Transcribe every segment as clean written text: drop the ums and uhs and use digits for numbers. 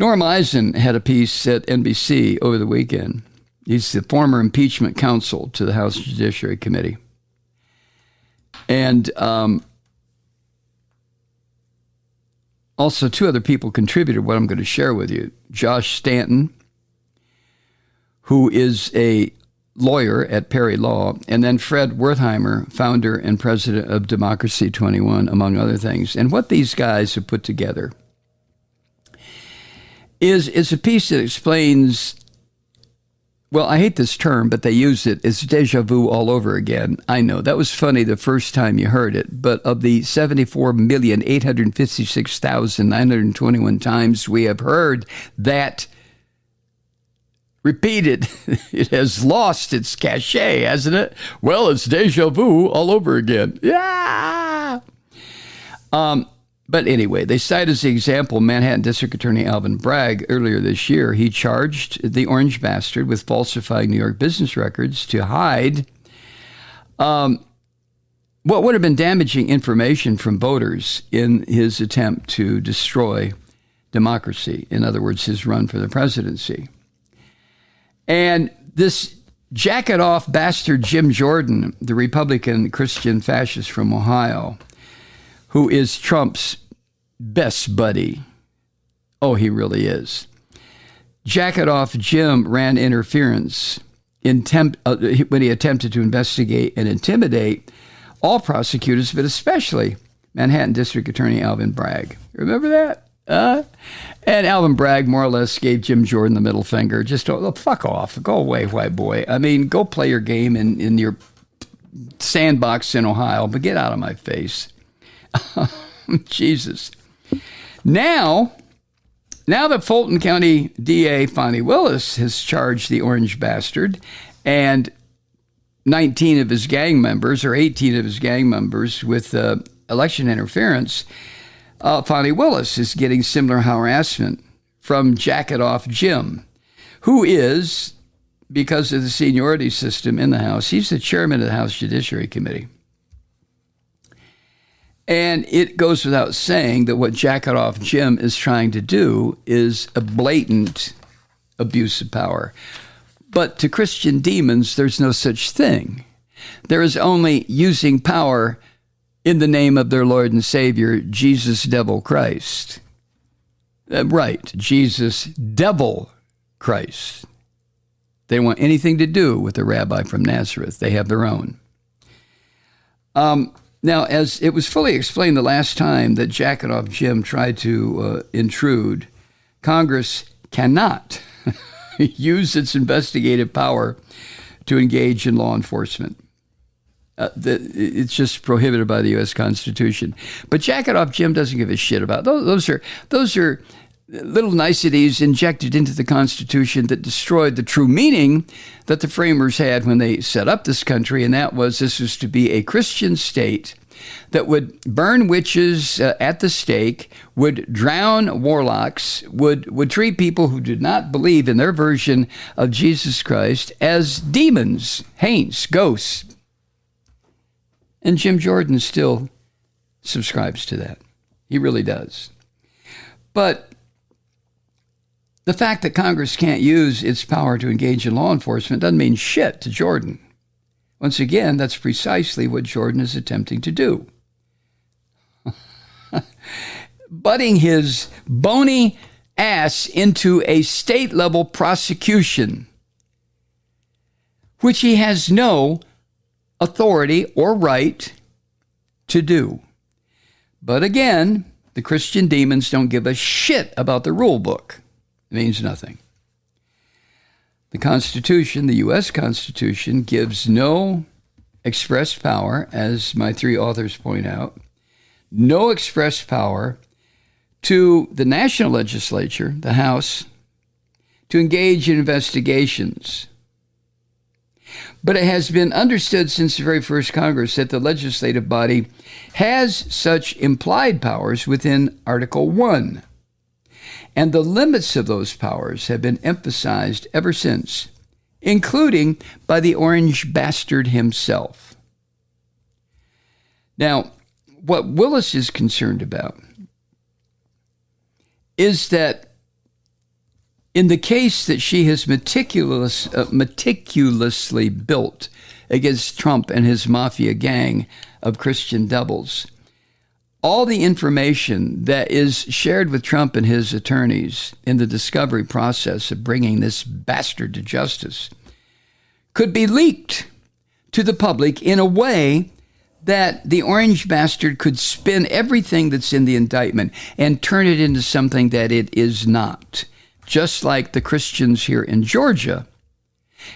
Norm Eisen had a piece at NBC over the weekend. He's the former impeachment counsel to the House Judiciary Committee. And also two other people contributed what I'm going to share with you. Josh Stanton, who is a lawyer at Perry Law, and then Fred Wertheimer, founder and president of Democracy 21, among other things. And what these guys have put together is a piece that explains, well, I hate this term, but they use it. It's déjà vu all over again. I know, that was funny the first time you heard it, but of the 74,856,921 times we have heard that repeated, it has lost its cachet, hasn't it? Well, it's déjà vu all over again. Yeah. But anyway, they cite as the example Manhattan District Attorney Alvin Bragg earlier this year. He charged the orange bastard with falsifying New York business records to hide what would have been damaging information from voters in his attempt to destroy democracy. In other words, his run for the presidency. And this jacket-off bastard Jim Jordan, the Republican Christian fascist from Ohio, who is Trump's best buddy. Oh, he really is. Jacket-off Jim ran interference when he attempted to investigate and intimidate all prosecutors, but especially Manhattan District Attorney Alvin Bragg. Remember that? And Alvin Bragg more or less gave Jim Jordan the middle finger. Just fuck off. Go away, white boy. I mean, go play your game in your sandbox in Ohio, but get out of my face. Jesus. Now that Fulton County DA Fani Willis has charged the orange bastard and 19 of his gang members or 18 of his gang members with election interference, Fani Willis is getting similar harassment from jacket-off Jim, who is, because of the seniority system in the House, he's the chairman of the House Judiciary Committee. And it goes without saying that what jacket-off Jim is trying to do is a blatant abuse of power. But to Christian demons, there's no such thing. There is only using power in the name of their Lord and Savior, Jesus Devil Christ. Right, Jesus Devil Christ. They don't want anything to do with the rabbi from Nazareth. They have their own. Now, as it was fully explained the last time that jacket-off Jim tried to intrude, Congress cannot use its investigative power to engage in law enforcement. It's just prohibited by the U.S. Constitution. But jacket-off Jim doesn't give a shit about those are little niceties injected into the Constitution that destroyed the true meaning that the framers had when they set up this country, and that was this was to be a Christian state that would burn witches at the stake, would drown warlocks, would treat people who did not believe in their version of Jesus Christ as demons, haints, ghosts. And Jim Jordan still subscribes to that. He really does. But the fact that Congress can't use its power to engage in law enforcement doesn't mean shit to Jordan. Once again, that's precisely what Jordan is attempting to do. Butting his bony ass into a state-level prosecution, which he has no authority or right to do. But again, the Christian demons don't give a shit about the rule book. It means nothing. The Constitution, the U.S. Constitution, gives no express power, as my three authors point out, no express power to the national legislature, the House, to engage in investigations. But it has been understood since the very first Congress that the legislative body has such implied powers within Article 1. And the limits of those powers have been emphasized ever since, including by the orange bastard himself. Now, what Willis is concerned about is that in the case that she has meticulously built against Trump and his mafia gang of Christian devils, all the information that is shared with Trump and his attorneys in the discovery process of bringing this bastard to justice could be leaked to the public in a way that the orange bastard could spin everything that's in the indictment and turn it into something that it is not. Just like the Christians here in Georgia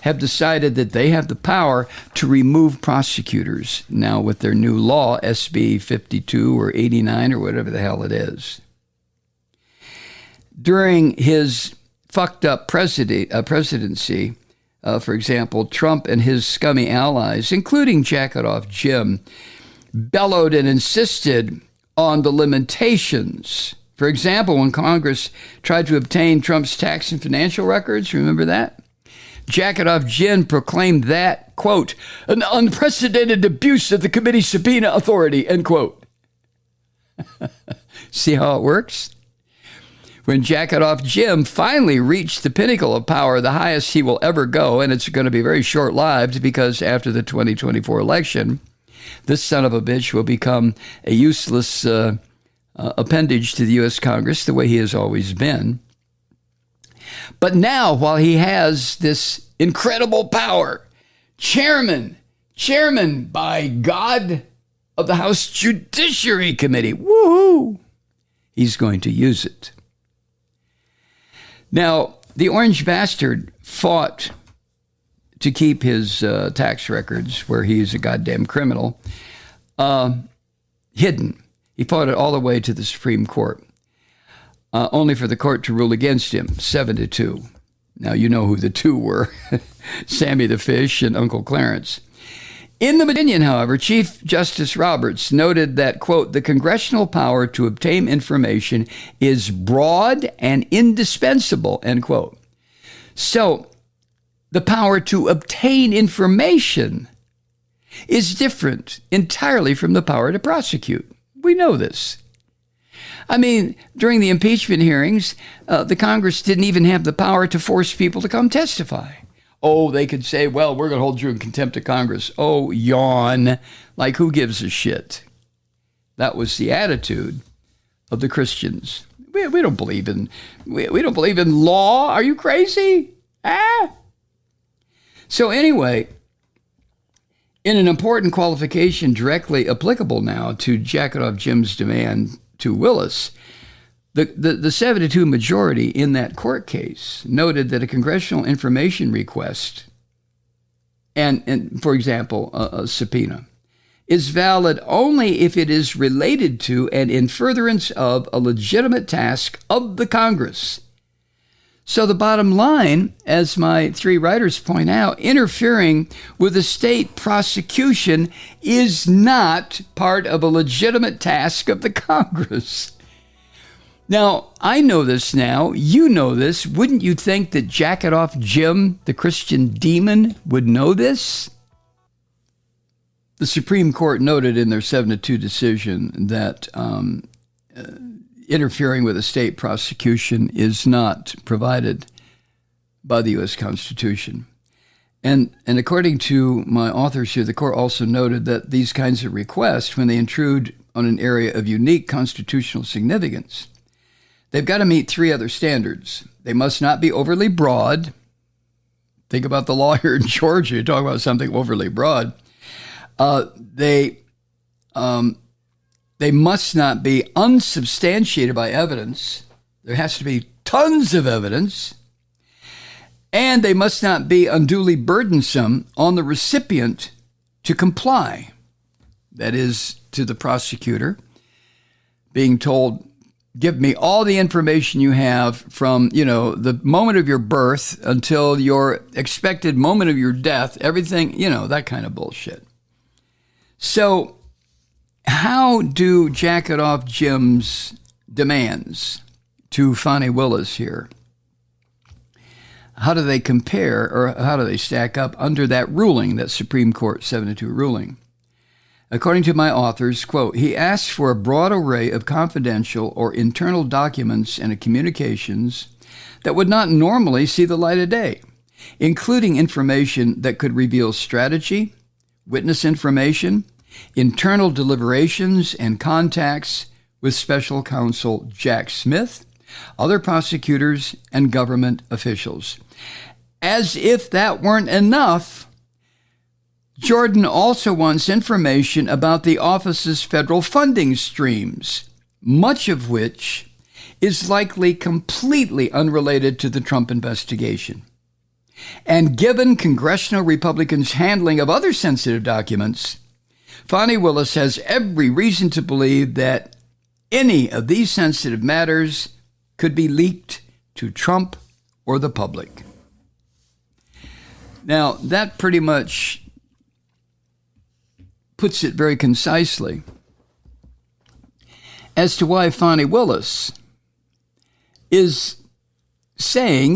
have decided that they have the power to remove prosecutors now with their new law, SB 52 or 89 or whatever the hell it is. During his fucked up presidency, for example, Trump and his scummy allies, including Jacket-Off Jim, bellowed and insisted on the limitations. For example, when Congress tried to obtain Trump's tax and financial records, remember that? Jacket-Off Jim proclaimed that, quote, an unprecedented abuse of the committee's subpoena authority, end quote. See how it works? When Jacket-Off Jim finally reached the pinnacle of power, the highest he will ever go, and it's going to be very short-lived because after the 2024 election, this son of a bitch will become a useless appendage to the U.S. Congress the way he has always been. But now, while he has this incredible power, chairman by God of the House Judiciary Committee, woohoo, he's going to use it. Now, the orange bastard fought to keep his tax records, where he's a goddamn criminal, hidden. He fought it all the way to the Supreme Court, only for the court to rule against him, 7-2. Now, you know who the two were, Sammy the Fish and Uncle Clarence. In the opinion, however, Chief Justice Roberts noted that, quote, the congressional power to obtain information is broad and indispensable, end quote. So the power to obtain information is different entirely from the power to prosecute. We know this. I mean, during the impeachment hearings, the Congress didn't even have the power to force people to come testify. Oh, they could say, well, we're going to hold you in contempt of Congress. Oh, yawn. Like, who gives a shit? That was the attitude of the Christians. We don't believe in we don't believe in law. Are you crazy? So anyway, in an important qualification directly applicable now to Jacket-Off Jim's demand to Willis, the 7-2 majority in that court case noted that a congressional information request and for example, a subpoena, is valid only if it is related to and in furtherance of a legitimate task of the Congress. So the bottom line, as my three writers point out, interfering with a state prosecution is not part of a legitimate task of the Congress. Now, I know this now. You know this. Wouldn't you think that Jacket-Off Jim, the Christian demon, would know this? The Supreme Court noted in their 7-2 decision that interfering with a state prosecution is not provided by the U.S. Constitution. And according to my authors here, the court also noted that these kinds of requests, when they intrude on an area of unique constitutional significance, they've got to meet three other standards. They must not be overly broad. Think about the law here in Georgia. You talk about something overly broad. They must not be unsubstantiated by evidence. There has to be tons of evidence. And they must not be unduly burdensome on the recipient to comply. That is, to the prosecutor being told, give me all the information you have from, the moment of your birth until your expected moment of your death, everything, that kind of bullshit. So how do Jacket-Off Jim's demands to Fani Willis here, how do they compare or how do they stack up under that ruling, that Supreme Court 7-2 ruling? According to my authors, quote, he asks for a broad array of confidential or internal documents and communications that would not normally see the light of day, including information that could reveal strategy, witness information, internal deliberations, and contacts with special counsel Jack Smith, other prosecutors, and government officials. As if that weren't enough, Jordan also wants information about the office's federal funding streams, much of which is likely completely unrelated to the Trump investigation. And given congressional Republicans' handling of other sensitive documents, Fani Willis has every reason to believe that any of these sensitive matters could be leaked to Trump or the public. Now, that pretty much puts it very concisely as to why Fani Willis is saying,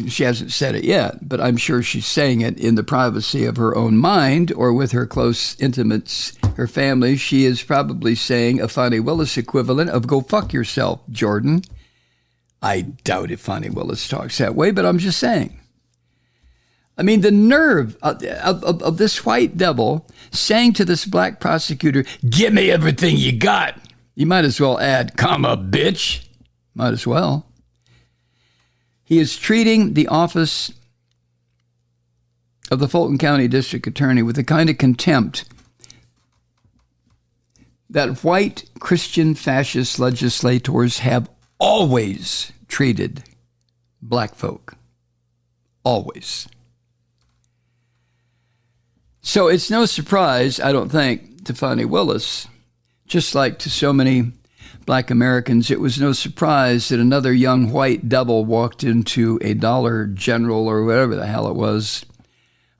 she hasn't said it yet, but I'm sure she's saying it in the privacy of her own mind or with her close intimates, her family. She is probably saying a Fani Willis equivalent of "go fuck yourself, Jordan." I doubt if Fani Willis talks that way, but I'm just saying. I mean, the nerve of this white devil saying to this black prosecutor, "Give me everything you got." You might as well add, "comma, bitch." Might as well. He is treating the office of the Fulton County District Attorney with the kind of contempt that white Christian fascist legislators have always treated black folk. Always. So it's no surprise, I don't think, to Fani Willis, just like to so many black Americans, it was no surprise that another young white devil walked into a Dollar General or whatever the hell it was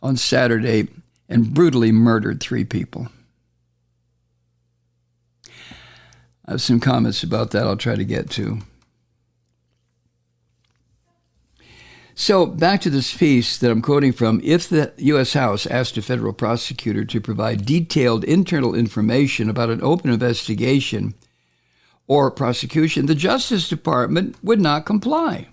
on Saturday and brutally murdered 3 people. I have some comments about that I'll try to get to. So back to this piece that I'm quoting from. If the U.S. House asked a federal prosecutor to provide detailed internal information about an open investigation or prosecution, the Justice Department would not comply.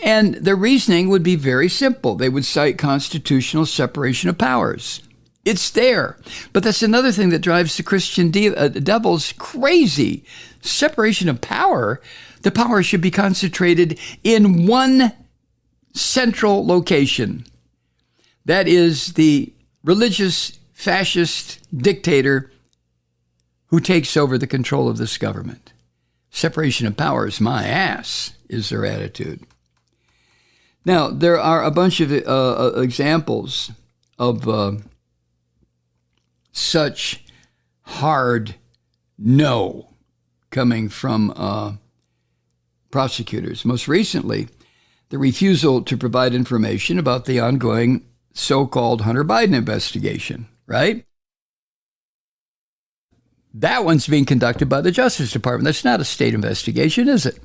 And the reasoning would be very simple. They would cite constitutional separation of powers. It's there. But that's another thing that drives the Christian devils crazy. Separation of power. The power should be concentrated in one central location. That is the religious fascist dictator who takes over the control of this government. Separation of powers, my ass, is their attitude. Now, there are a bunch of examples of such hard no coming from prosecutors. Most recently, the refusal to provide information about the ongoing so-called Hunter Biden investigation, right? That one's being conducted by the Justice Department. That's not a state investigation, is it?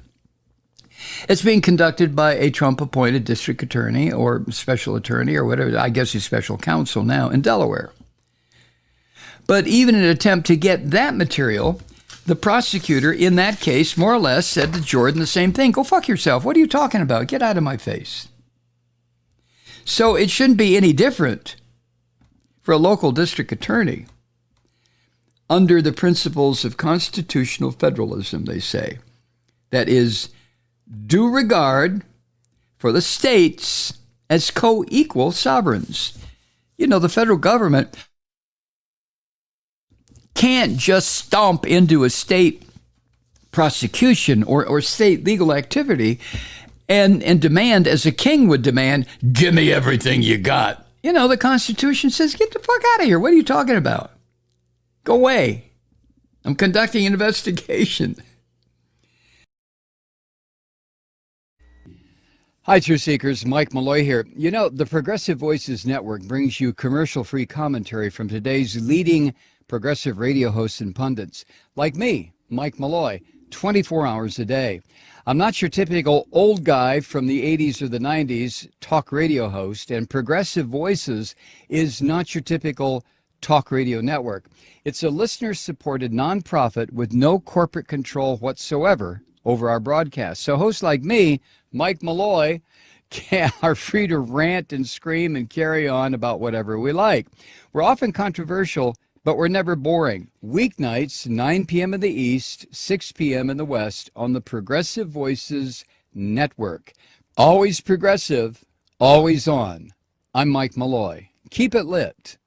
It's being conducted by a Trump-appointed district attorney or special attorney or whatever. I guess he's special counsel now in Delaware. But even in an attempt to get that material, the prosecutor in that case more or less said to Jordan the same thing. Go fuck yourself. What are you talking about? Get out of my face. So it shouldn't be any different for a local district attorney under the principles of constitutional federalism, they say. That is, due regard for the states as co-equal sovereigns. You know, the federal government can't just stomp into a state prosecution or state legal activity and demand, as a king would demand, give me everything you got. You know, the Constitution says, get the fuck out of here. What are you talking about? Go away. I'm conducting an investigation. Hi, Truth Seekers. Mike Malloy here. You know, the Progressive Voices Network brings you commercial-free commentary from today's leading progressive radio hosts and pundits, like me, Mike Malloy, 24 hours a day. I'm not your typical old guy from the 80s or the 90s talk radio host, and Progressive Voices is not your typical talk radio network. It's a listener-supported nonprofit with no corporate control whatsoever over our broadcast. So hosts like me, Mike Malloy, are free to rant and scream and carry on about whatever we like. We're often controversial, but we're never boring. Weeknights, 9 p.m. in the East, 6 p.m. in the West on the Progressive Voices Network. Always progressive, always on. I'm Mike Malloy. Keep it lit.